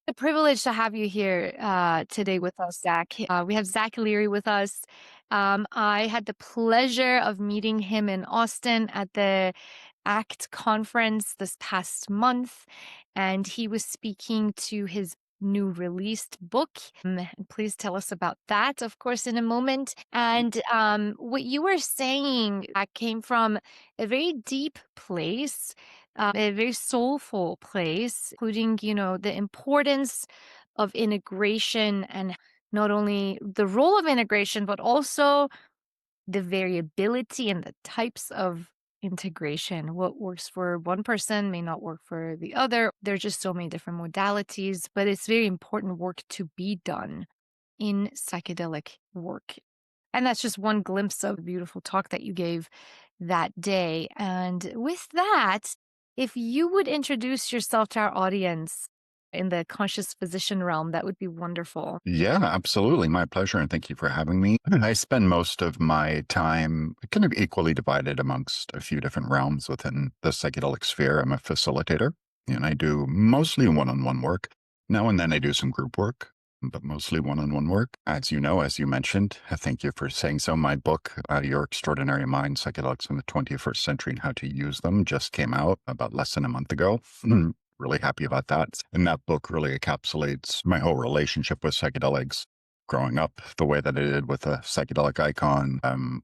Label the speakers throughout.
Speaker 1: A privilege to have you here today with us, Zach. We have Zach Leary with us. I had the pleasure of meeting him in Austin at the ACT conference this past month, and he was speaking to his new released book. Please tell us about that, of course, in a moment. And what you were saying came from a very deep place, a very soulful place, including, the importance of integration and not only the role of integration, but also the variability and the types of integration. What works for one person may not work for the other. There's just so many different modalities, but it's very important work to be done in psychedelic work. And that's just one glimpse of the beautiful talk that you gave that day. And with that, if you would introduce yourself to our audience in the conscious physician realm, that would be wonderful.
Speaker 2: Yeah, absolutely. My pleasure. And thank you for having me. I spend most of my time kind of equally divided amongst a few different realms within the psychedelic sphere. I'm a facilitator and I do mostly one on one work. Now and then I do some group work, but mostly one on one work. As you know, as you mentioned, thank you for saying so. My book, Your Extraordinary Mind Psychedelics in the 21st Century and How to Use Them, just came out about less than a month ago. Really happy about that. And that book really encapsulates my whole relationship with psychedelics growing up, the way that I did with a psychedelic icon,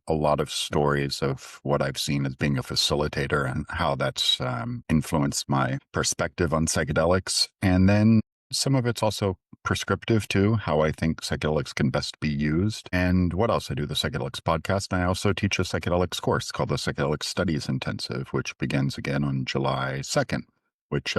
Speaker 2: a lot of stories of what I've seen as being a facilitator and how that's influenced my perspective on psychedelics. And then some of it's also prescriptive too, how I think psychedelics can best be used. And what else? I do the Psychedelics podcast. And I also teach a psychedelics course called the Psychedelic Studies Intensive, which begins again on July 2nd. Which,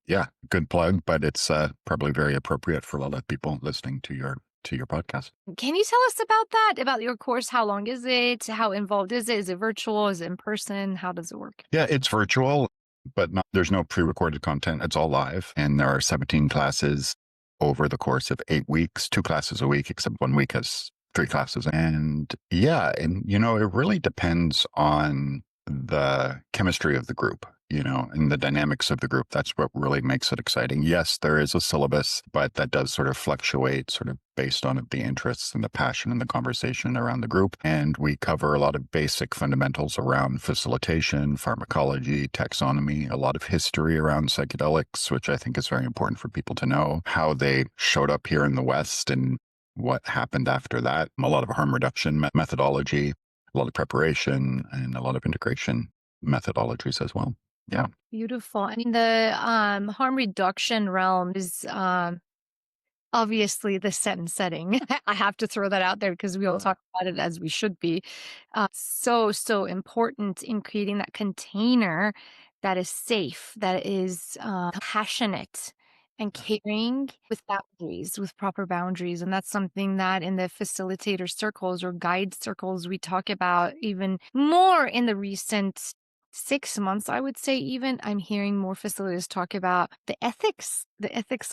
Speaker 2: yeah, good plug, but it's probably very appropriate for a lot of people listening to your podcast.
Speaker 1: Can you tell us about that? About your course? How long is it? How involved is it? Is it virtual? Is it in person? How does it work?
Speaker 2: Yeah, it's virtual, but there's no pre-recorded content. It's all live, and there are 17 classes over the course of 8 weeks, 2 classes a week, except 1 week has 3 classes. And yeah, and it really depends on the chemistry of the group, and the dynamics of the group. That's what really makes it exciting. Yes, there is a syllabus, but that does sort of fluctuate sort of based on the interests and the passion and the conversation around the group. And we cover a lot of basic fundamentals around facilitation, pharmacology, taxonomy, a lot of history around psychedelics, which I think is very important for people to know, how they showed up here in the West and what happened after that. A lot of harm reduction methodology, a lot of preparation, and a lot of integration methodologies as well. Yeah.
Speaker 1: Beautiful. I mean, the harm reduction realm is obviously the set and setting. I have to throw that out there because we all talk about it as we should be. So important in creating that container that is safe, that is passionate and caring with boundaries, with proper boundaries. And that's something that in the facilitator circles or guide circles, we talk about even more in the recent 6 months, I would say. Even I'm hearing more facilitators talk about the ethics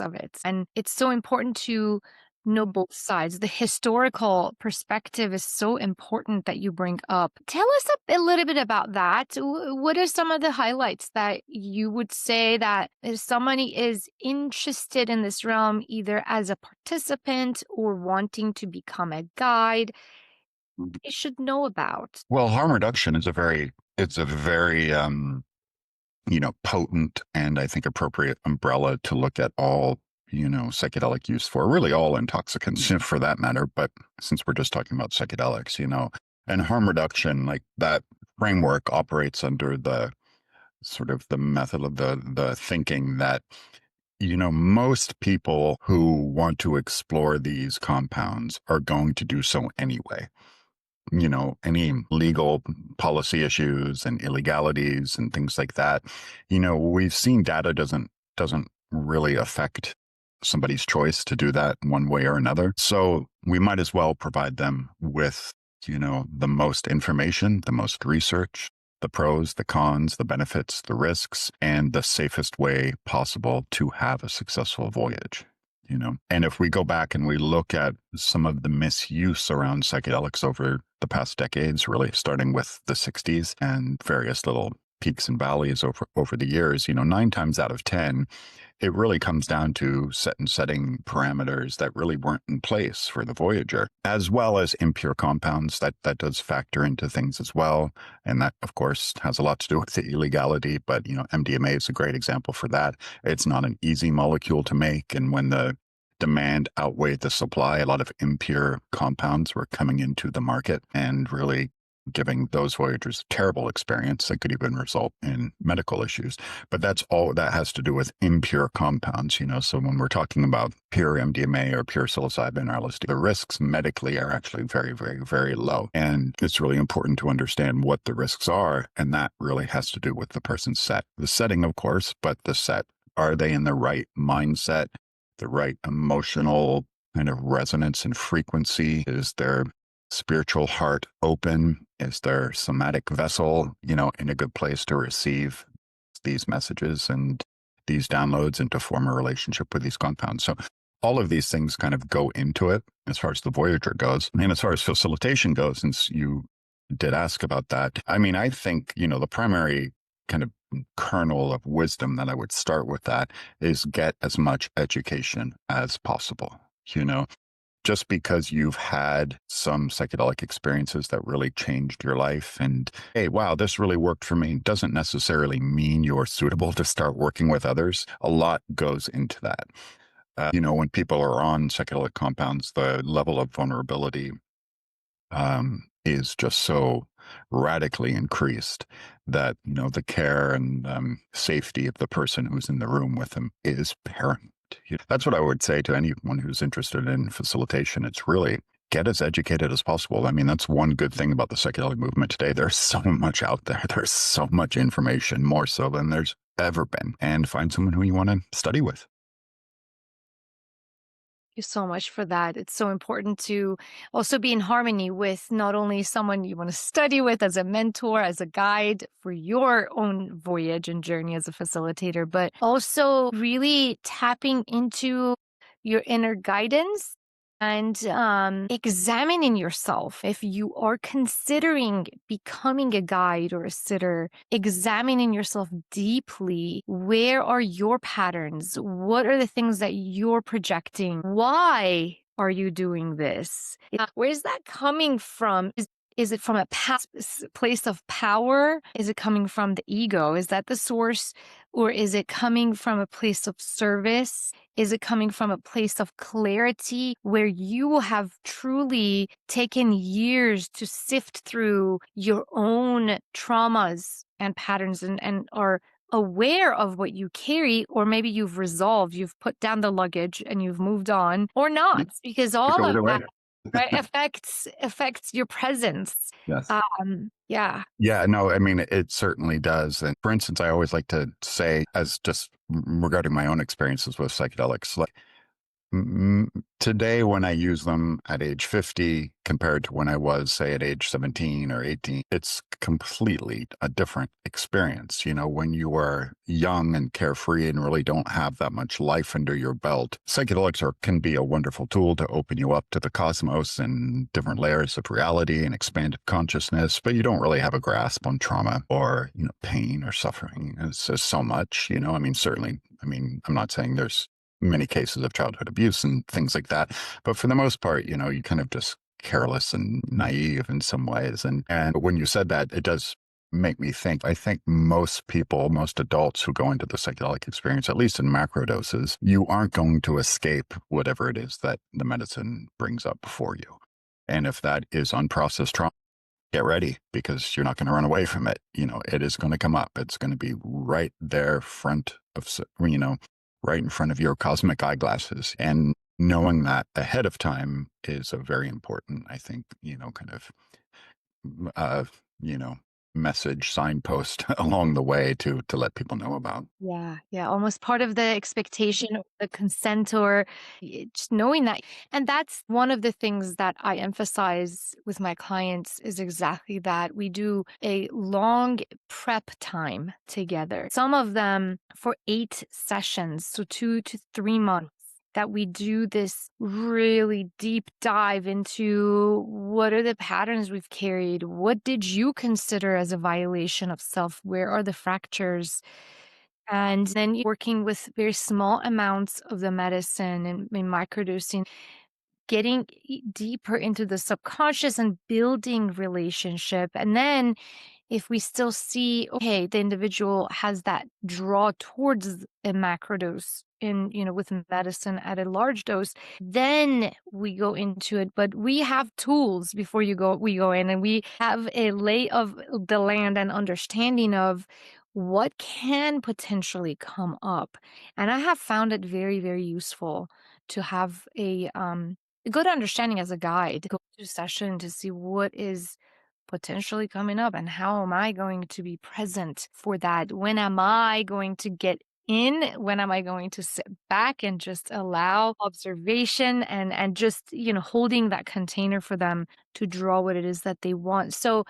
Speaker 1: of it. And it's so important to know both sides. The historical perspective is so important that you bring up. Tell us a little bit about that. What are some of the highlights that you would say that if somebody is interested in this realm, either as a participant or wanting to become a guide, they should know about?
Speaker 2: Well, harm reduction is it's a very, potent and I think appropriate umbrella to look at all, psychedelic use for, really all intoxicants for that matter. But since we're just talking about psychedelics, and harm reduction, like that framework operates under the sort of the method of the thinking that, most people who want to explore these compounds are going to do so anyway. Any legal policy issues and illegalities and things like that. We've seen data doesn't really affect somebody's choice to do that one way or another. So we might as well provide them with, the most information, the most research, the pros, the cons, the benefits, the risks, and the safest way possible to have a successful voyage. And if we go back and we look at some of the misuse around psychedelics over the past decades, really starting with the 60s and various little peaks and valleys over the years, 9 times out of 10, it really comes down to setting parameters that really weren't in place for the Voyager, as well as impure compounds. That does factor into things as well. And that, of course, has a lot to do with the illegality. But, MDMA is a great example for that. It's not an easy molecule to make. And when the demand outweighed the supply, a lot of impure compounds were coming into the market and really giving those Voyagers a terrible experience that could even result in medical issues. But that's all that has to do with impure compounds. So when we're talking about pure MDMA or pure psilocybin or LSD, the risks medically are actually very, very, very low. And it's really important to understand what the risks are. And that really has to do with the person's set. The setting, of course, but the set. Are they in the right mindset, the right emotional kind of resonance and frequency? Is their spiritual heart open? Is their somatic vessel, in a good place to receive these messages and these downloads and to form a relationship with these compounds? So all of these things kind of go into it as far as the Voyager goes. And as far as facilitation goes, since you did ask about that, I mean, I think, the primary kind of kernel of wisdom that I would start with that is get as much education as possible. You know, just because you've had some psychedelic experiences that really changed your life and, hey, wow, this really worked for me, doesn't necessarily mean you're suitable to start working with others. A lot goes into that. When people are on psychedelic compounds, the level of vulnerability is just so radically increased that the care and safety of the person who's in the room with them is paramount. That's what I would say to anyone who's interested in facilitation. It's really get as educated as possible. I mean, that's one good thing about the psychedelic movement today. There's so much out there. There's so much information, more so than there's ever been. And find someone who you want to study with.
Speaker 1: You so much for that. It's so important to also be in harmony with not only someone you want to study with as a mentor, as a guide for your own voyage and journey as a facilitator, but also really tapping into your inner guidance and examining yourself. If you are considering becoming a guide or a sitter, examining yourself deeply. Where are your patterns? What are the things that you're projecting? Why are you doing this? Where is that coming from? Is it from a past place of power? Is it coming from the ego? Is that the source? Or is it coming from a place of service? Is it coming from a place of clarity where you have truly taken years to sift through your own traumas and patterns and are aware of what you carry, or maybe you've resolved, you've put down the luggage and you've moved on, or not, because
Speaker 2: It
Speaker 1: all
Speaker 2: go
Speaker 1: of
Speaker 2: either way.
Speaker 1: that, right, affects your presence.
Speaker 2: Yes.
Speaker 1: Yeah.
Speaker 2: Yeah, no, I mean, it certainly does. And for instance, I always like to say, as just regarding my own experiences with psychedelics, like today, when I use them at age 50 compared to when I was, say, at age 17 or 18, it's completely a different experience. When you are young and carefree and really don't have that much life under your belt, psychedelics can be a wonderful tool to open you up to the cosmos and different layers of reality and expanded consciousness, but you don't really have a grasp on trauma or, pain or suffering. It's just so much, I mean, certainly, I'm not saying there's many cases of childhood abuse and things like that. But for the most part, you kind of just careless and naive in some ways. And when you said that, it does make me think. I think most people, most adults who go into the psychedelic experience, at least in macro doses, you aren't going to escape whatever it is that the medicine brings up for you. And if that is unprocessed trauma, get ready because you're not going to run away from it. It is going to come up. It's going to be right there, right in front of your cosmic eyeglasses. And knowing that ahead of time is a very important, I think, kind of, uh, you know, message signpost along the way to let people know about.
Speaker 1: Yeah, yeah, almost part of the expectation of the consent or just knowing that. And that's one of the things that I emphasize with my clients is exactly that. We do a long prep time together, some of them for 8 sessions, so 2 to 3 months. That we do this really deep dive into what are the patterns we've carried? What did you consider as a violation of self? Where are the fractures? And then working with very small amounts of the medicine and microdosing, getting deeper into the subconscious and building relationship. And then if we still see, okay, the individual has that draw towards a macrodose in, with medicine at a large dose, then we go into it. But we have tools before we go in, and we have a lay of the land and understanding of what can potentially come up. And I have found it very, very useful to have a good understanding as a guide to go through session to see what is potentially coming up and how am I going to be present for that? When am I going to get in? When am I going to sit back and just allow observation and just, holding that container for them to draw what it is that they want. So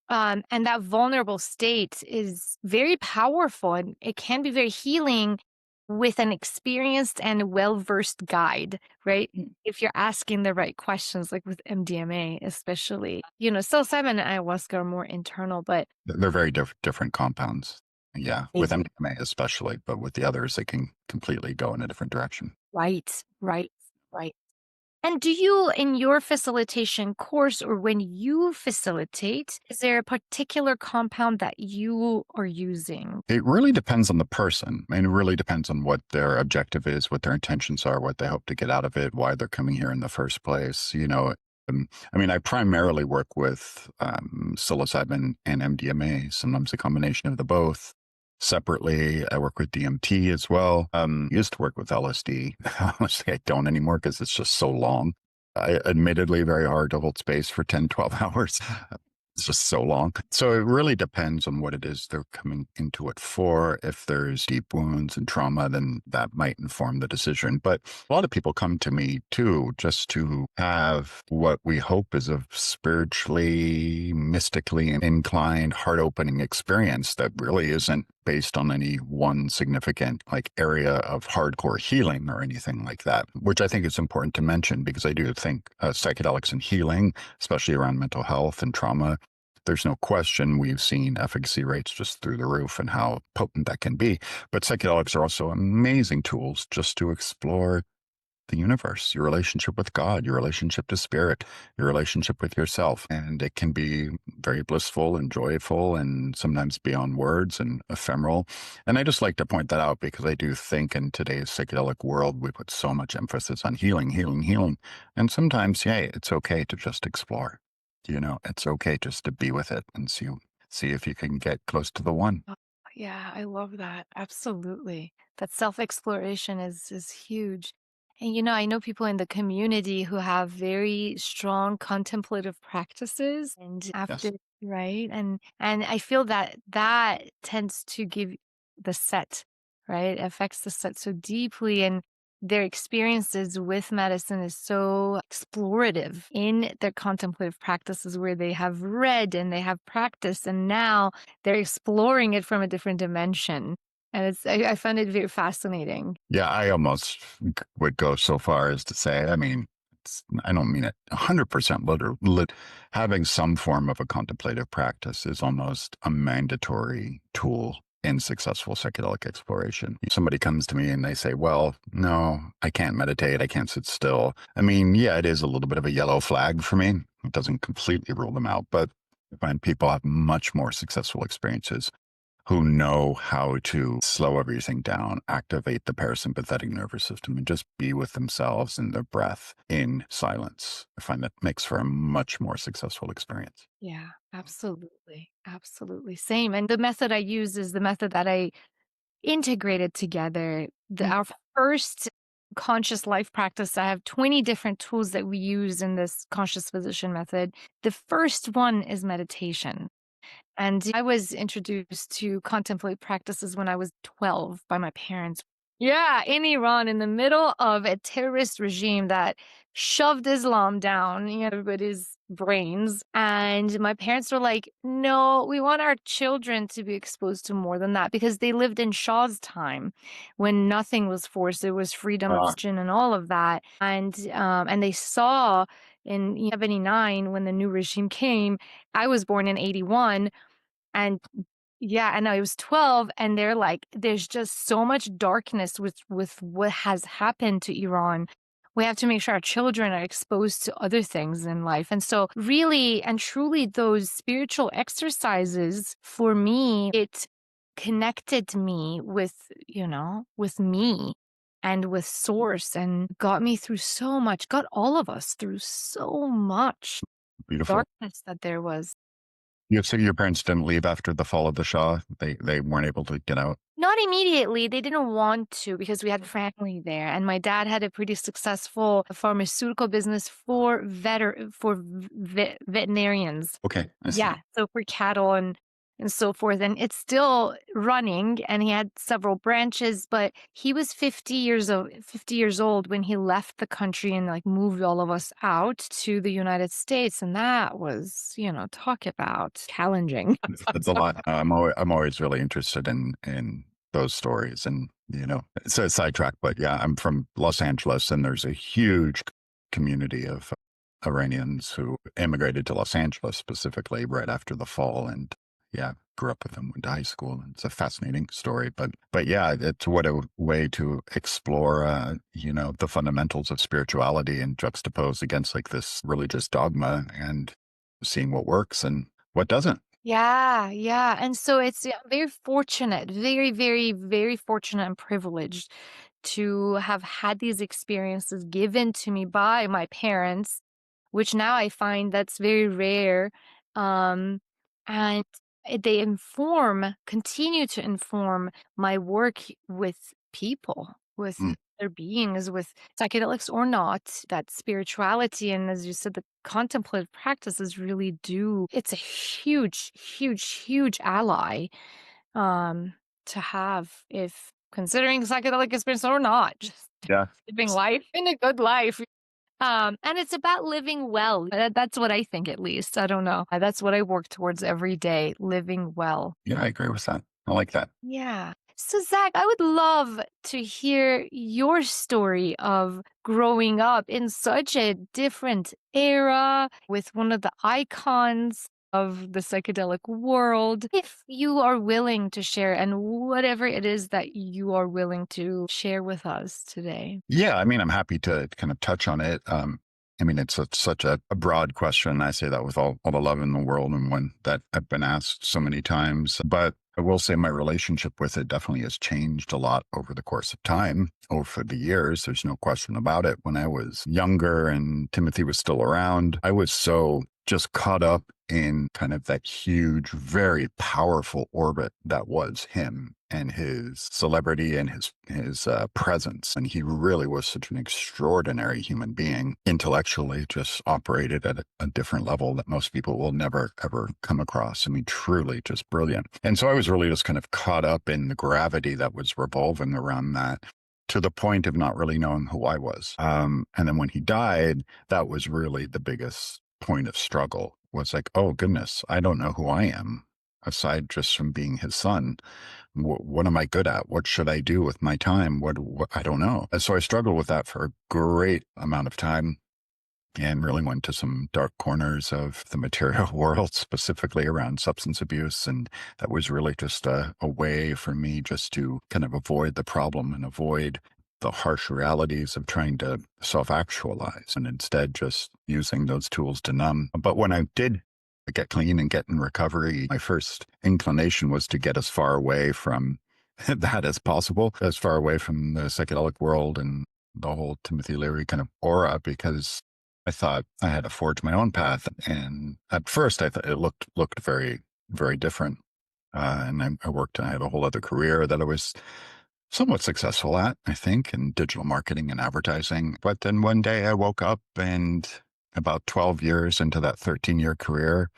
Speaker 1: and that vulnerable state is very powerful and it can be very healing with an experienced and well-versed guide, right? If you're asking the right questions, like with MDMA, especially. Psilocybin and ayahuasca are more internal, but
Speaker 2: They're very different compounds. Yeah, with MDMA especially, but with the others, they can completely go in a different direction.
Speaker 1: right, right, right. And do you, in your facilitation course or when you facilitate, is there a particular compound that you are using?
Speaker 2: It really depends on the person, and it really depends on what their objective is, what their intentions are, what they hope to get out of it, why they're coming here in the first place. I mean, I primarily work with psilocybin and MDMA, sometimes a combination of the both. Separately, I work with DMT as well. Used to work with LSD. Honestly, I don't anymore because it's just so long. Admittedly, very hard to hold space for 10, 12 hours. It's just so long. So it really depends on what it is they're coming into it for. If there's deep wounds and trauma, then that might inform the decision. But a lot of people come to me too, just to have what we hope is a spiritually, mystically inclined, heart opening experience that really isn't based on any one significant area of hardcore healing or anything like that, which I think is important to mention because I do think psychedelics and healing, especially around mental health and trauma, there's no question we've seen efficacy rates just through the roof and how potent that can be. But psychedelics are also amazing tools just to explore the universe, your relationship with God, your relationship to spirit, your relationship with yourself. And it can be very blissful and joyful and sometimes beyond words and ephemeral. And I just like to point that out because I do think in today's psychedelic world, we put so much emphasis on healing, healing, healing. And sometimes, yeah, it's okay to just explore. It's okay just to be with it and see if you can get close to the one.
Speaker 1: Oh, yeah, I love that. Absolutely. That self-exploration is huge. And I know people in the community who have very strong contemplative practices and after,
Speaker 2: Yes.
Speaker 1: right? And I feel that that tends to give the set, right? Affects the set so deeply and their experiences with medicine is so explorative in their contemplative practices where they have read and they have practiced and now they're exploring it from a different dimension, and I find it very fascinating.
Speaker 2: Yeah, I almost would go so far as to say, I mean, I don't mean it 100% having some form of a contemplative practice is almost a mandatory tool in successful psychedelic exploration. Somebody comes to me and they say, well, no, I can't meditate. I can't sit still. I mean, yeah, it is a little bit of a yellow flag for me. It doesn't completely rule them out, but I find people have much more successful experiences who know how to slow everything down, activate the parasympathetic nervous system, and just be with themselves and their breath in silence. I find that makes for a much more successful experience.
Speaker 1: Yeah, absolutely. Absolutely. Same. And the method I use is the method that I integrated together. Our first conscious life practice, I have 20 different tools that we use in this conscious physician method. The first one is meditation. And I was introduced to contemplative practices when I was 12 by my parents. Yeah, in Iran, in the middle of a terrorist regime that shoved Islam down, everybody's brains. And my parents were like, no, we want our children to be exposed to more than that because they lived in Shah's time when nothing was forced. There was freedom of religion and all of that. And they saw in 79 when the new regime came. I was born in 81 and Yeah, and I was 12, and they're like, "There's just so much darkness with what has happened to Iran. We have to make sure our children are exposed to other things in life." And so really and truly those spiritual exercises for me, it connected me with, with me and with source and got me through so much, got all of us through so much
Speaker 2: Beautiful.
Speaker 1: darkness that there was.
Speaker 2: You say your parents didn't leave after the fall of the Shah? They weren't able to get out?
Speaker 1: Not immediately, they didn't want to because we had family there, and my dad had a pretty successful pharmaceutical business for veterinarians.
Speaker 2: Okay, I
Speaker 1: Yeah,
Speaker 2: see.
Speaker 1: so for cattle and so forth, and it's still running, and he had several branches, but he was 50 years old when he left the country and, like, moved all of us out to the United States, and that was, talk about challenging.
Speaker 2: It's a lot. I'm always really interested in those stories, and it's a sidetrack, but yeah, I'm from Los Angeles, and there's a huge community of Iranians who immigrated to Los Angeles specifically right after the fall, and yeah, grew up with them, went to high school. And it's a fascinating story, but yeah, it's what a way to explore, the fundamentals of spirituality and juxtapose against like this religious dogma and seeing what works and what doesn't.
Speaker 1: Yeah, yeah, and so it's yeah, very fortunate, very, very, very fortunate and privileged to have had these experiences given to me by my parents, which now I find that's very rare, um, and they continue to inform my work with people, with
Speaker 2: Mm,
Speaker 1: other beings, with psychedelics or not, that spirituality and as you said, the contemplative practices really do it's a huge, huge, huge ally, um, to have if considering psychedelic experience or not, just
Speaker 2: yeah.
Speaker 1: living life in a good life. And it's about living well. That's what I think, at least. I don't know. That's what I work towards every day, living well.
Speaker 2: Yeah, I agree with that. I like that.
Speaker 1: Yeah. So, Zach, I would love to hear your story of growing up in such a different era with one of the icons of the psychedelic world. If you are willing to share, and whatever it is that you are willing to share with us today.
Speaker 2: Yeah, I mean, I'm happy to kind of touch on it. I mean, it's such a broad question. I say that with all the love in the world and one that I've been asked so many times. But I will say my relationship with it definitely has changed a lot over the course of time, over the years. There's no question about it. When I was younger and Timothy was still around, I was so just caught up in kind of that huge, very powerful orbit that was him and his celebrity and his presence. And he really was such an extraordinary human being. Intellectually, just operated at a different level that most people will never ever come across. I mean, truly just brilliant. And so I was really just kind of caught up in the gravity that was revolving around that, to the point of not really knowing who I was. And then when he died, that was really the biggest point of struggle, was like, oh goodness, I don't know who I am aside just from being his son. What am I good at? What should I do with my time? What I don't know. And so I struggled with that for a great amount of time and really went to some dark corners of the material world, specifically around substance abuse. And that was really just a way for me just to kind of avoid the problem and avoid the harsh realities of trying to self actualize, and instead just using those tools to numb. But when I did get clean and get in recovery, my first inclination was to get as far away from that as possible, as far away from the psychedelic world and the whole Timothy Leary kind of aura, because I thought I had to forge my own path. And at first I thought it looked very, very different. And I worked, I had a whole other career that I was somewhat successful at, I think, in digital marketing and advertising. But then one day I woke up, and about 12 years into that 13-year career,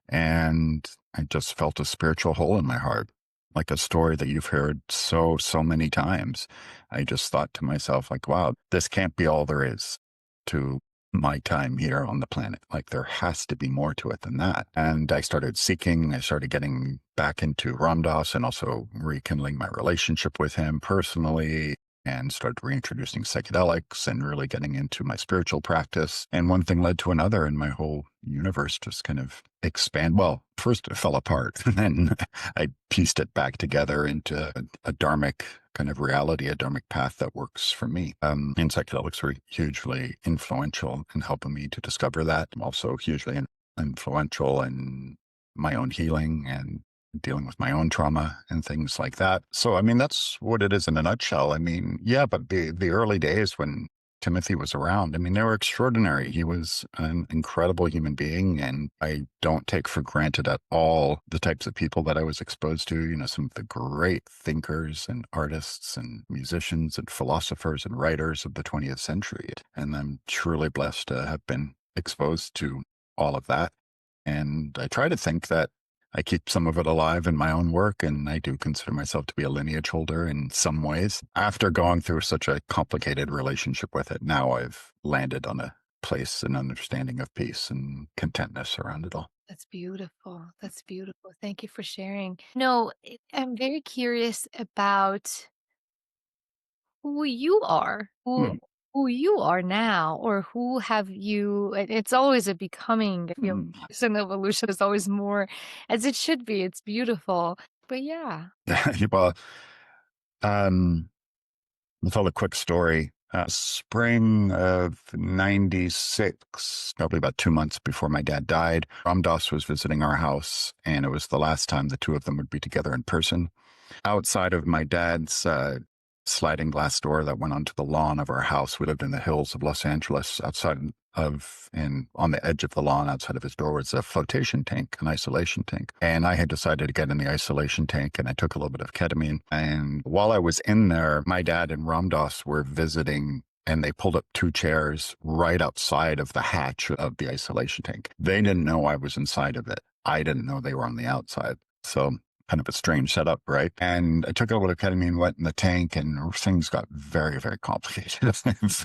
Speaker 2: and I just felt a spiritual hole in my heart, like a story that you've heard so many times. I just thought to myself, like, wow, this can't be all there is to my time here on the planet. Like, there has to be more to it than that. And I started seeking, I started getting back into Ram Dass and also rekindling my relationship with him personally. and started reintroducing psychedelics and really getting into my spiritual practice. And one thing led to another, and my whole universe just kind of expand. Well, first it fell apart, and then I pieced it back together into a dharmic kind of reality, a dharmic path that works for me. And psychedelics were hugely influential in helping me to discover that. I'm also hugely influential in my own healing and dealing with my own trauma and things like that. So, I mean, that's what it is in a nutshell. I mean, yeah, but the early days when Timothy was around, I mean, they were extraordinary. He was an incredible human being, and I don't take for granted at all the types of people that I was exposed to. You know, some of the great thinkers and artists and musicians and philosophers and writers of the 20th century. And I'm truly blessed to have been exposed to all of that. And I try to think that I keep some of it alive in my own work, and I do consider myself to be a lineage holder in some ways. After going through such a complicated relationship with it, now I've landed on a place and understanding of peace and contentness around it all.
Speaker 1: That's beautiful. That's beautiful. Thank you for sharing. No, I'm very curious about who you are,
Speaker 2: Hmm.
Speaker 1: who you are now, or who have you it's always a becoming, I feel
Speaker 2: Hmm.
Speaker 1: it's an evolution is always more as it should be. It's beautiful. But yeah.
Speaker 2: Well, um, I'll tell a quick story. Spring of 96, probably about 2 months before my dad died, Ram Dass was visiting our house, and it was the last time the two of them would be together in person. Outside of my dad's sliding glass door that went onto the lawn of our house, we lived in the hills of Los Angeles. Outside of and on the edge of the lawn outside of his door was a flotation tank, an isolation tank. And I had decided to get in the isolation tank, and I took a little bit of ketamine. And while I was in there, my dad and Ram Dass were visiting, and they pulled up two chairs right outside of the hatch of the isolation tank. They didn't know I was inside of it. I didn't know they were on the outside. So kind of a strange setup, right? And I took a little ketamine, went in the tank, and things got very, very complicated.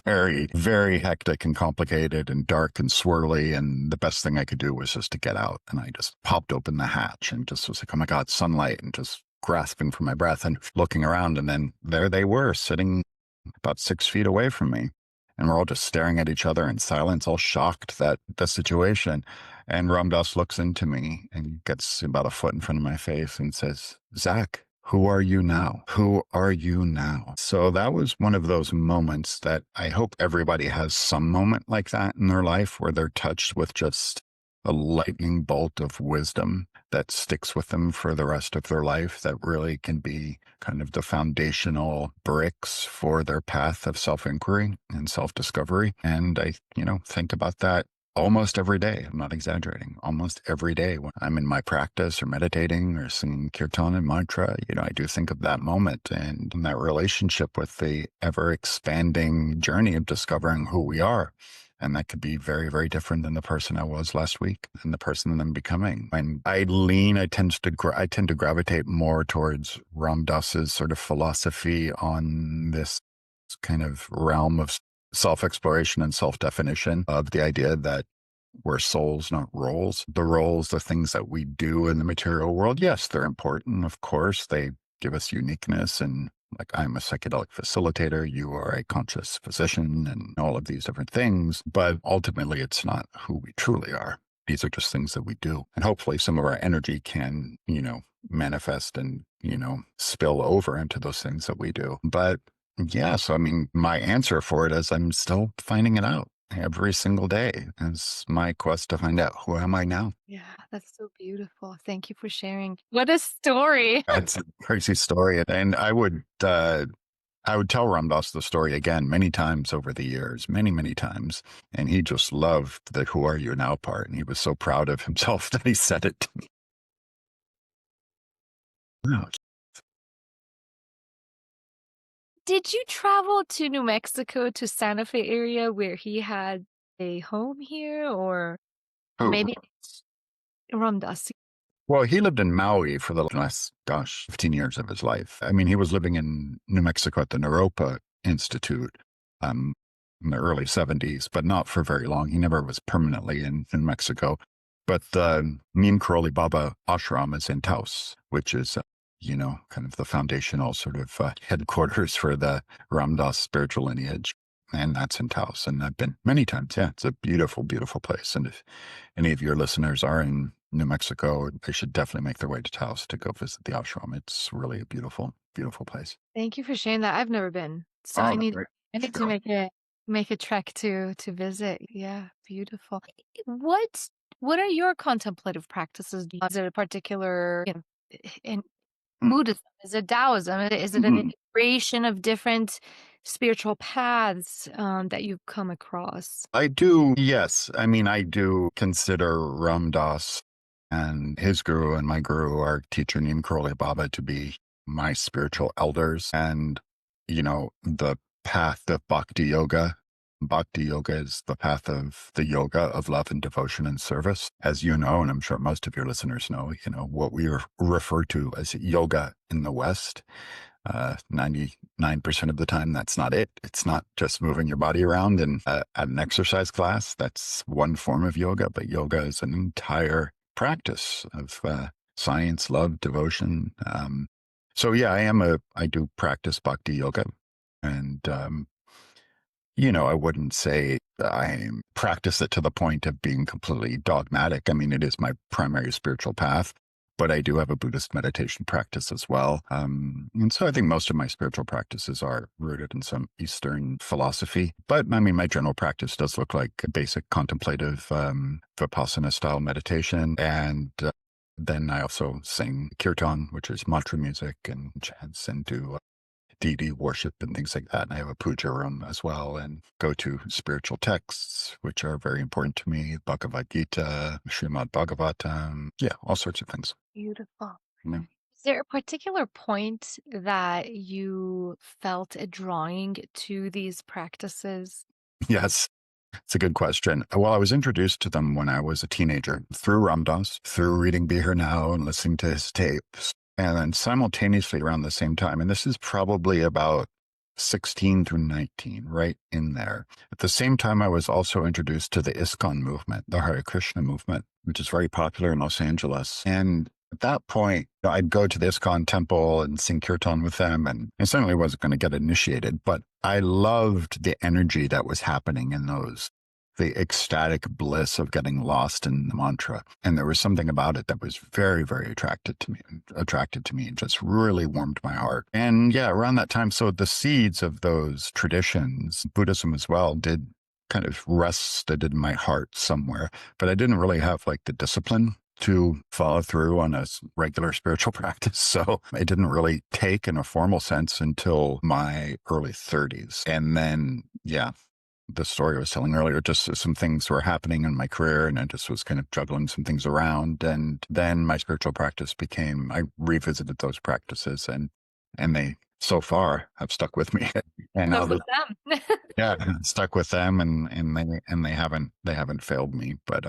Speaker 2: Very, very hectic and complicated and dark and swirly. And the best thing I could do was just to get out. And I just popped open the hatch and just was like, oh my God, sunlight, and just grasping for my breath and looking around. And then there they were sitting about 6 feet away from me. And we're all just staring at each other in silence, all shocked that the situation. And Ram Dass looks into me and gets about a foot in front of my face and says, Zach, who are you now? Who are you now? So that was one of those moments that I hope everybody has some moment like that in their life where they're touched with just a lightning bolt of wisdom that sticks with them for the rest of their life, that really can be kind of the foundational bricks for their path of self-inquiry and self-discovery. And I, think about that almost every day. I'm not exaggerating. Almost every day when I'm in my practice or meditating or singing kirtan and mantra, I do think of that moment and that relationship with the ever expanding journey of discovering who we are. And that could be very, very different than the person I was last week and the person that I'm becoming. And I tend to gravitate more towards Ram Dass's sort of philosophy on this kind of realm of self-exploration and self-definition of the idea that we're souls, not roles. The roles, the things that we do in the material world, yes, they're important. Of course, they give us uniqueness, and like I'm a psychedelic facilitator, you are a conscious physician, and all of these different things. But ultimately, it's not who we truly are. These are just things that we do. And hopefully some of our energy can, manifest and, spill over into those things that we do. But yeah, so I mean, my answer for it is I'm still finding it out every single day. Is my quest to find out who am I now.
Speaker 1: Yeah, that's so beautiful. Thank you for sharing. What a story.
Speaker 2: It's a crazy story, and I would tell Ram Dass the story again many times over the years, many, many times. And he just loved the who are you now part. And he was so proud of himself that he said it to me. Wow.
Speaker 1: Did you travel to New Mexico to Santa Fe area where he had a home here or
Speaker 2: Oh,
Speaker 1: maybe Ramdas?
Speaker 2: well, he lived in Maui for the last, 15 years of his life. I mean, he was living in New Mexico at the Naropa Institute um, in the early 70s, but not for very long. He never was permanently in New Mexico. But the Neem Karoli Baba ashram is in Taos, which is kind of the foundational sort of headquarters for the Ram Dass spiritual lineage. And that's in Taos. And I've been many times. Yeah, it's a beautiful, beautiful place. And if any of your listeners are in New Mexico, they should definitely make their way to Taos to go visit the ashram. It's really a beautiful, beautiful place.
Speaker 1: Thank you for sharing that. I've never been, so
Speaker 2: Oh, great.
Speaker 1: I need to
Speaker 2: Sure.
Speaker 1: make a trek to visit. Yeah, beautiful. What what are your contemplative practices? Is it a particular, in Buddhism? Is it Taoism? Is it an
Speaker 2: Mm-hmm.
Speaker 1: integration of different spiritual paths that you've come across?
Speaker 2: I do, yes. I mean, I do consider Ram Dass and his guru and my guru, our teacher Neem Karoli Baba, to be my spiritual elders. And, the path of Bhakti Yoga. Bhakti Yoga is the path of the yoga of love and devotion and service. As you know, and I'm sure most of your listeners know, what we refer to as yoga in the West. 99% of the time, that's not it. It's not just moving your body around and at an exercise class. That's one form of yoga, but yoga is an entire practice of science, love, devotion. So yeah, I do practice bhakti yoga, and I wouldn't say I practice it to the point of being completely dogmatic. I mean, it is my primary spiritual path, but I do have a Buddhist meditation practice as well. And so I think most of my spiritual practices are rooted in some Eastern philosophy. But I mean, my general practice does look like a basic contemplative Vipassana style meditation. And then I also sing kirtan, which is mantra music and chants, and do deity worship and things like that. And I have a puja room as well, and go to spiritual texts, which are very important to me. Bhagavad Gita, Srimad Bhagavatam. Yeah, all sorts of things.
Speaker 1: Beautiful.
Speaker 2: Yeah.
Speaker 1: Is there a particular point that you felt a drawing to these practices?
Speaker 2: Yes, it's a good question. Well, I was introduced to them when I was a teenager through Ram Dass, through reading Be Here Now and listening to his tapes. And then simultaneously around the same time, and this is probably about 16 through 19, right in there. At the same time, I was also introduced to the ISKCON movement, the Hare Krishna movement, which is very popular in Los Angeles. And at that point, I'd go to the ISKCON temple and sing kirtan with them. And I certainly wasn't going to get initiated, but I loved the energy that was happening in those, the ecstatic bliss of getting lost in the mantra. And there was something about it that was very, very attracted to me and just really warmed my heart. And yeah, around that time, so the seeds of those traditions, Buddhism as well, did kind of rested in my heart somewhere, but I didn't really have like the discipline to follow through on a regular spiritual practice. So it didn't really take in a formal sense until my early 30s. And then, yeah, the story I was telling earlier, just some things were happening in my career, and I just was kind of juggling some things around. And then my spiritual practice I revisited those practices, and they so far have stuck with me. And now
Speaker 1: Stuck with them.
Speaker 2: yeah, stuck with them, and they haven't failed me. But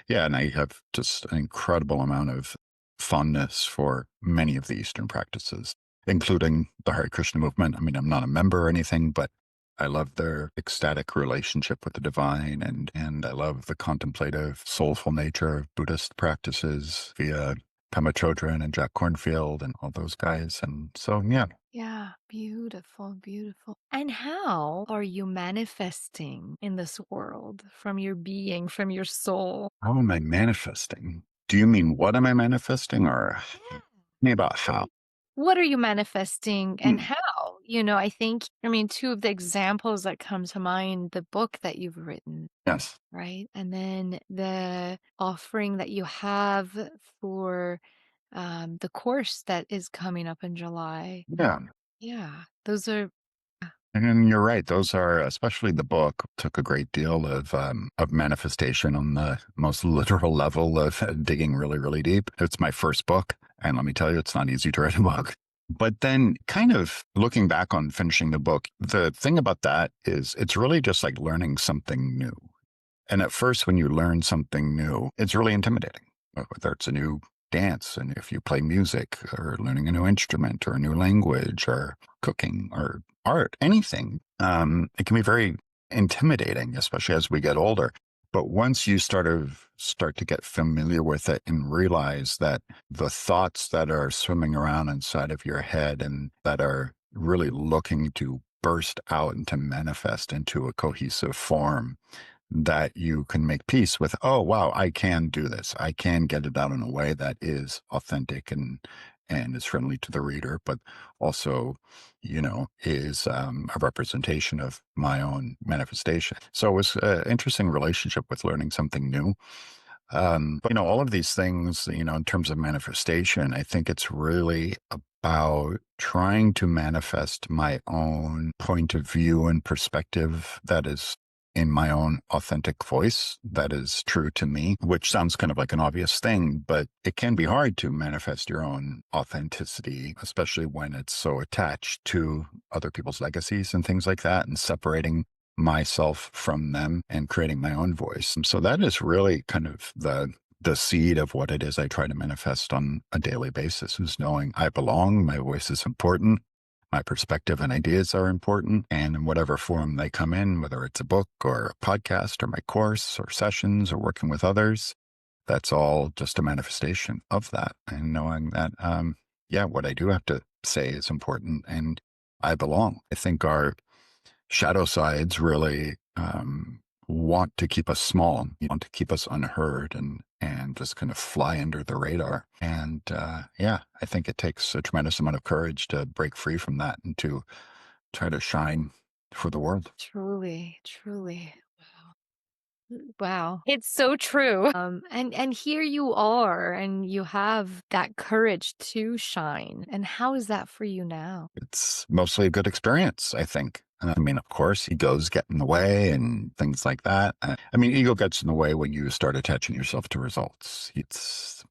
Speaker 2: yeah, and I have just an incredible amount of fondness for many of the Eastern practices, including the Hare Krishna movement. I mean, I'm not a member or anything, but I love their ecstatic relationship with the divine, and I love the contemplative, soulful nature of Buddhist practices via Pema Chodron and Jack Kornfield and all those guys. And so, yeah.
Speaker 1: Yeah, beautiful, beautiful. And how are you manifesting in this world from your being, from your soul?
Speaker 2: How am I manifesting? Do you mean what am I manifesting, or
Speaker 1: Yeah.
Speaker 2: me about how?
Speaker 1: What are you manifesting and
Speaker 2: Hmm.
Speaker 1: how? I mean, two of the examples that come to mind, the book that you've written,
Speaker 2: Yes.
Speaker 1: right? And then the offering that you have for the course that is coming up in July.
Speaker 2: Yeah.
Speaker 1: Yeah, those are
Speaker 2: And you're right. Those are, especially the book, took a great deal of manifestation on the most literal level of digging really, really deep. It's my first book, and let me tell you, it's not easy to write a book. But then, kind of looking back on finishing the book, the thing about that is it's really just like learning something new. And at first, when you learn something new, it's really intimidating, whether it's a new dance, and if you play music, or learning a new instrument, or a new language, or cooking, or art, anything. It can be very intimidating, especially as we get older. But once you start to get familiar with it and realize that the thoughts that are swimming around inside of your head and that are really looking to burst out and to manifest into a cohesive form, that you can make peace with, oh wow, I can do this. I can get it out in a way that is authentic and is friendly to the reader, but also, is a representation of my own manifestation. So it was an interesting relationship with learning something new. But all of these things, in terms of manifestation, I think it's really about trying to manifest my own point of view and perspective that is in my own authentic voice, that is true to me, which sounds kind of like an obvious thing, but it can be hard to manifest your own authenticity, especially when it's so attached to other people's legacies and things like that, and separating myself from them and creating my own voice. And so that is really kind of the seed of what it is I try to manifest on a daily basis, is knowing I belong, my voice is important, my perspective and ideas are important, and in whatever form they come in, whether it's a book or a podcast or my course or sessions or working with others, that's all just a manifestation of that. And knowing that, yeah, what I do have to say is important and I belong. I think our shadow sides really want to keep us small, want to keep us unheard and just kind of fly under the radar. And yeah, I think it takes a tremendous amount of courage to break free from that and to try to shine for the world.
Speaker 1: Truly, truly. Wow. Wow. It's so true. And here you are and you have that courage to shine. And how is that for you now?
Speaker 2: It's mostly a good experience, I think. I mean, of course, egos get in the way and things like that. I mean, ego gets in the way when you start attaching yourself to results. It's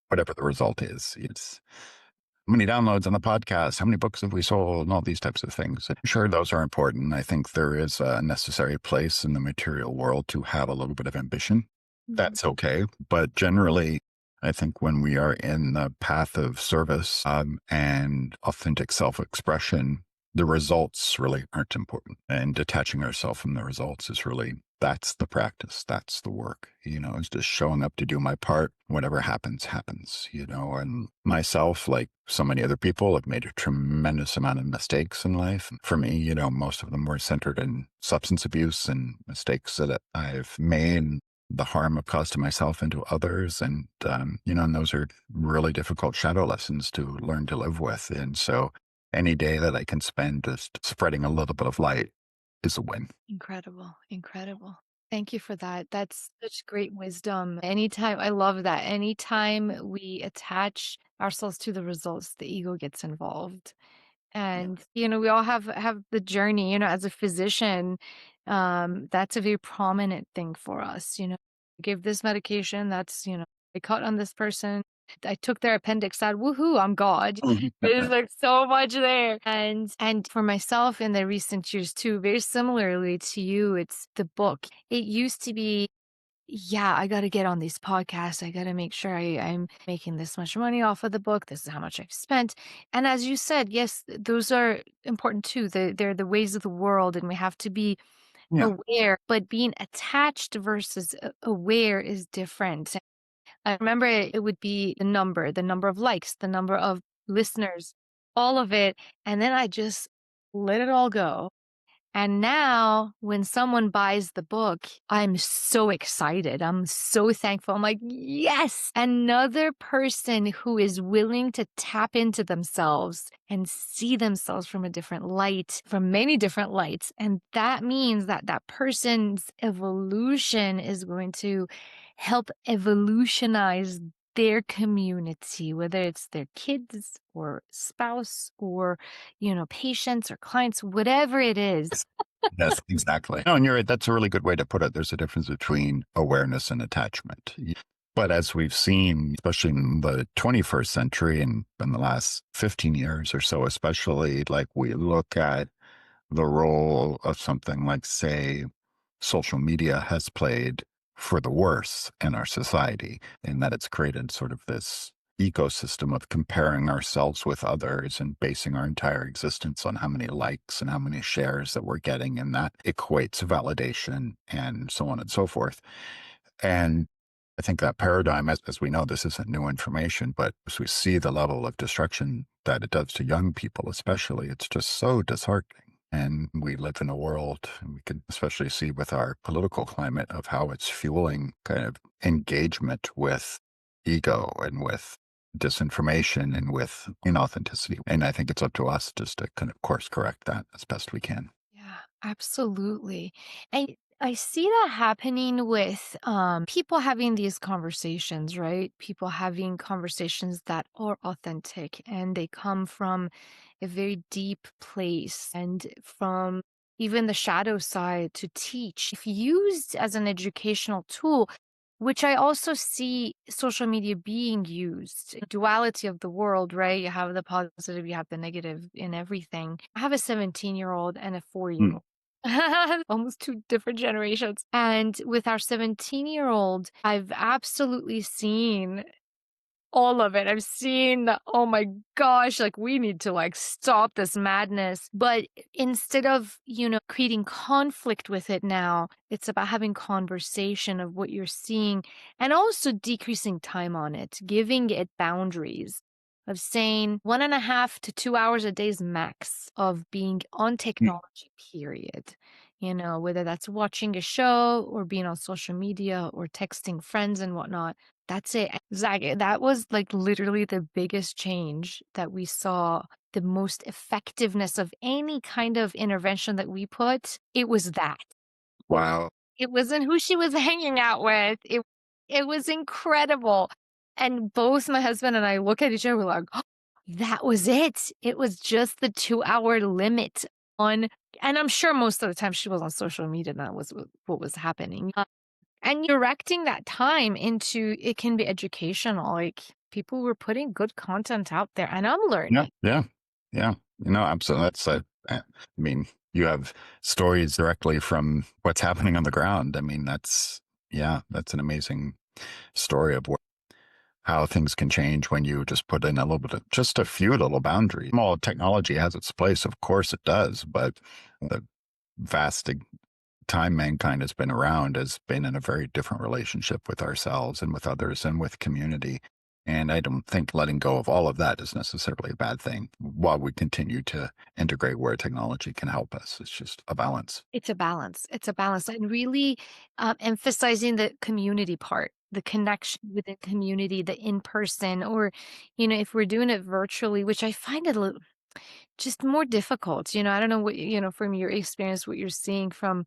Speaker 2: whatever the result is. It's how many downloads on the podcast, how many books have we sold, and all these types of things. And sure, those are important. I think there is a necessary place in the material world to have a little bit of ambition.
Speaker 1: Mhm.
Speaker 2: That's okay. But generally, I think when we are in the path of service and authentic self expression, the results really aren't important. And detaching ourselves from the results is really, that's the practice. That's the work, is just showing up to do my part. Whatever happens, happens, and myself, like so many other people, have made a tremendous amount of mistakes in life. For me, most of them were centered in substance abuse and mistakes that I've made, the harm I've caused to myself and to others. And those are really difficult shadow lessons to learn to live with. And so any day that I can spend just spreading a little bit of light is a win.
Speaker 1: Incredible, incredible. Thank you for that. That's such great wisdom. Anytime, I love that. Anytime we attach ourselves to the results, the ego gets involved.
Speaker 2: Yeah.
Speaker 1: And, we all have the journey, as a physician, that's a very prominent thing for us, give this medication, that's, I cut on this person. I took their appendix out. Woohoo, I'm God. There's like so much there. And for myself in the recent years too, very similarly to you, it's the book. It used to be, yeah, I got to get on these podcasts. I got to make sure I'm making this much money off of the book. This is how much I've spent. And as you said, yes, those are important too. They're the ways of the world, and we have to be
Speaker 2: Yeah.
Speaker 1: aware. But being attached versus aware is different. I remember it would be the number of likes, the number of listeners, all of it. And then I just let it all go. And now when someone buys the book, I'm so excited. I'm so thankful. I'm like, yes, another person who is willing to tap into themselves and see themselves from a different light, from many different lights. And that means that that person's evolution is going to help evolutionize their community, whether it's their kids or spouse or, patients or clients, whatever it is.
Speaker 2: Yes, exactly. No, and you're right. That's a really good way to put it. There's a difference between awareness and attachment. But as we've seen, especially in the 21st century and in the last 15 years or so, especially, like we look at the role of something like, say, social media has played for the worse in our society, in that it's created sort of this ecosystem of comparing ourselves with others and basing our entire existence on how many likes and how many shares that we're getting. And that equates validation and so on and so forth. And I think that paradigm, as we know, this isn't new information, but as we see the level of destruction that it does to young people, especially, it's just so disheartening. And we live in a world, and we can especially see with our political climate of how it's fueling kind of engagement with ego and with disinformation and with inauthenticity. And I think it's up to us just to kind of course correct that as best we can.
Speaker 1: Yeah, absolutely. And I see that happening with people having these conversations, right? People having conversations that are authentic and they come from a very deep place and from even the shadow side to teach. If used as an educational tool, which I also see social media being used, duality of the world, right? You have the positive, you have the negative in everything. I have a 17-year-old and a 4-year-old.
Speaker 2: Mm.
Speaker 1: Almost two different generations. And with our 17-year-old, I've absolutely seen all of it. I've seen the, oh my gosh, like we need to like stop this madness. But instead of, creating conflict with it now, it's about having conversation of what you're seeing and also decreasing time on it, giving it boundaries of saying 1.5 to 2 hours a day is max of being on technology, period. Whether that's watching a show or being on social media or texting friends and whatnot. That's it. Zach, that was like literally the biggest change that we saw, the most effectiveness of any kind of intervention that we put. It was that.
Speaker 2: Wow.
Speaker 1: It wasn't who she was hanging out with. It was incredible. And both my husband and I look at each other, we're like, oh, that was it. It was just the 2-hour limit on, and I'm sure most of the time she was on social media and that was what was happening. And directing that time into it can be educational, like, people were putting good content out there, and I'm
Speaker 2: Yeah,
Speaker 1: learning.
Speaker 2: yeah, yeah. Absolutely. I mean, you have stories directly from what's happening on the ground. I mean, yeah, that's an amazing story of how things can change when you just put in a little bit of just a few little boundaries. Well, technology has its place, of course it does, but the vast time mankind has been around has been in a very different relationship with ourselves and with others and with community. And I don't think letting go of all of that is necessarily a bad thing while we continue to integrate where technology can help us. It's just a balance.
Speaker 1: It's a balance. It's a balance, and really, emphasizing the community part, the connection with the community, the in-person, or, if we're doing it virtually, which I find it a little just more difficult. I don't know what, from your experience, what you're seeing from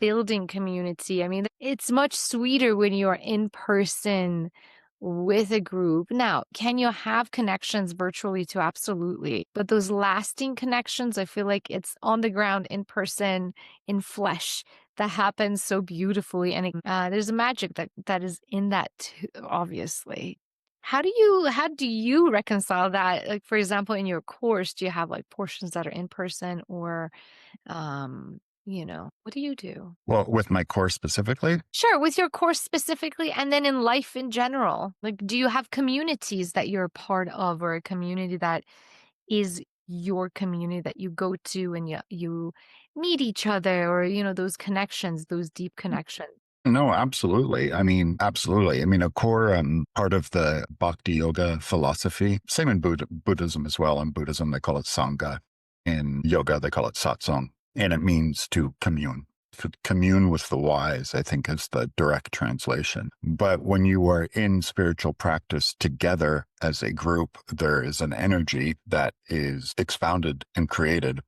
Speaker 1: building community. I mean, it's much sweeter when you're in person with a group. Now, can you have connections virtually too? Absolutely. But those lasting connections, I feel like it's on the ground, in person, in flesh, that happens so beautifully. And there's a magic that is in that too, obviously. How do you reconcile that? Like, for example, in your course, do you have like portions that are in person or what do you do?
Speaker 2: Well, with my course specifically,
Speaker 1: Sure, with your course specifically, and then in life in general. Like, do you have communities that you're a part of, or a community that is your community that you go to and you meet each other, or those connections, those deep connections?
Speaker 2: no, absolutely. I mean, absolutely. I mean, a core part of the Bhakti yoga philosophy, same in Buddhism as well. In Buddhism, they call it Sangha. In yoga, they call it satsang. And it means to commune. To commune with the wise, I think is the direct translation. But when you are in spiritual practice together as a group, there is an energy that is expounded and created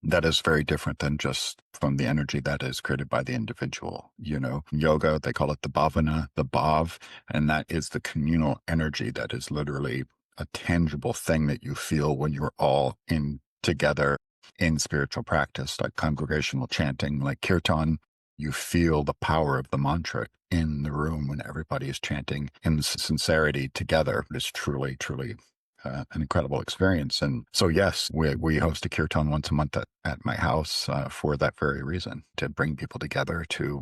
Speaker 2: that is very different than just from the energy that is created by the individual. Yoga, they call it the bhavana, the bhav, and that is the communal energy that is literally a tangible thing that you feel when you're all in together in spiritual practice, like congregational chanting, like kirtan. You feel the power of the mantra in the room when everybody is chanting in sincerity together. It's truly, truly an incredible experience. And so, yes, we host a kirtan once a month at my house for that very reason, to bring people together to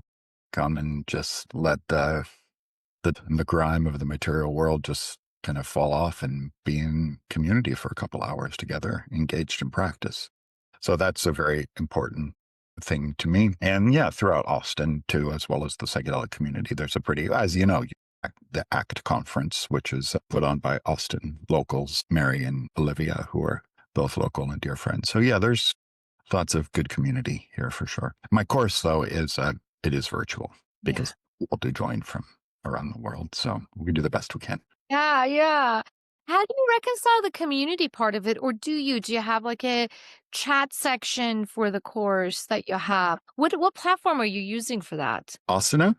Speaker 2: come and just let the grime of the material world just kind of fall off and be in community for a couple hours together, engaged in practice. So that's a very important thing to me. And yeah, throughout Austin too, as well as the psychedelic community, there's a pretty, as you know, the ACT conference, which is put on by Austin locals, Mary and Olivia, who are both local and dear friends. So yeah, there's lots of good community here for sure. My course though is it is virtual
Speaker 1: Yeah.
Speaker 2: because people do join from around the world. So we do the best we can.
Speaker 1: Yeah, yeah. How do you reconcile the community part of it, or do you? Do you have like a chat section for the course that you have? What platform are you using for that?
Speaker 2: Asana?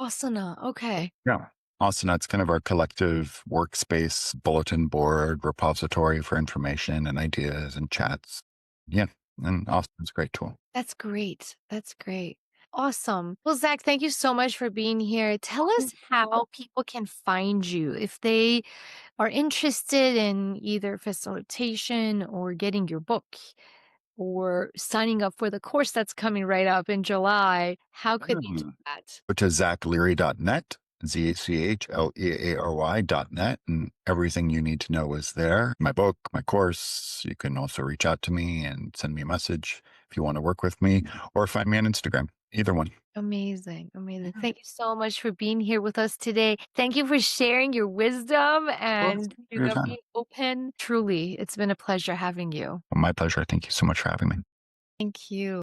Speaker 1: Asana. Okay.
Speaker 2: Yeah. Asana, it's kind of our collective workspace, bulletin board, repository for information and ideas and chats. Yeah. And Asana's a great tool.
Speaker 1: That's great. That's great. Awesome. Well, Zach, thank you so much for being here. Tell us how people can find you if they are interested in either facilitation or getting your book or signing up for the course that's coming right up in July. How could they do that?
Speaker 2: Go to zachleary.net, ZACHLEARY.net, and everything you need to know is there. My book, my course. You can also reach out to me and send me a message if you want to work with me or find me on Instagram. Either one.
Speaker 1: Amazing. Amazing. Thank you so much for being here with us today. Thank you for sharing your wisdom
Speaker 2: Well,
Speaker 1: and,
Speaker 2: for your time.
Speaker 1: being open. Truly, it's been a pleasure having you.
Speaker 2: My pleasure. Thank you so much for having me.
Speaker 1: Thank you.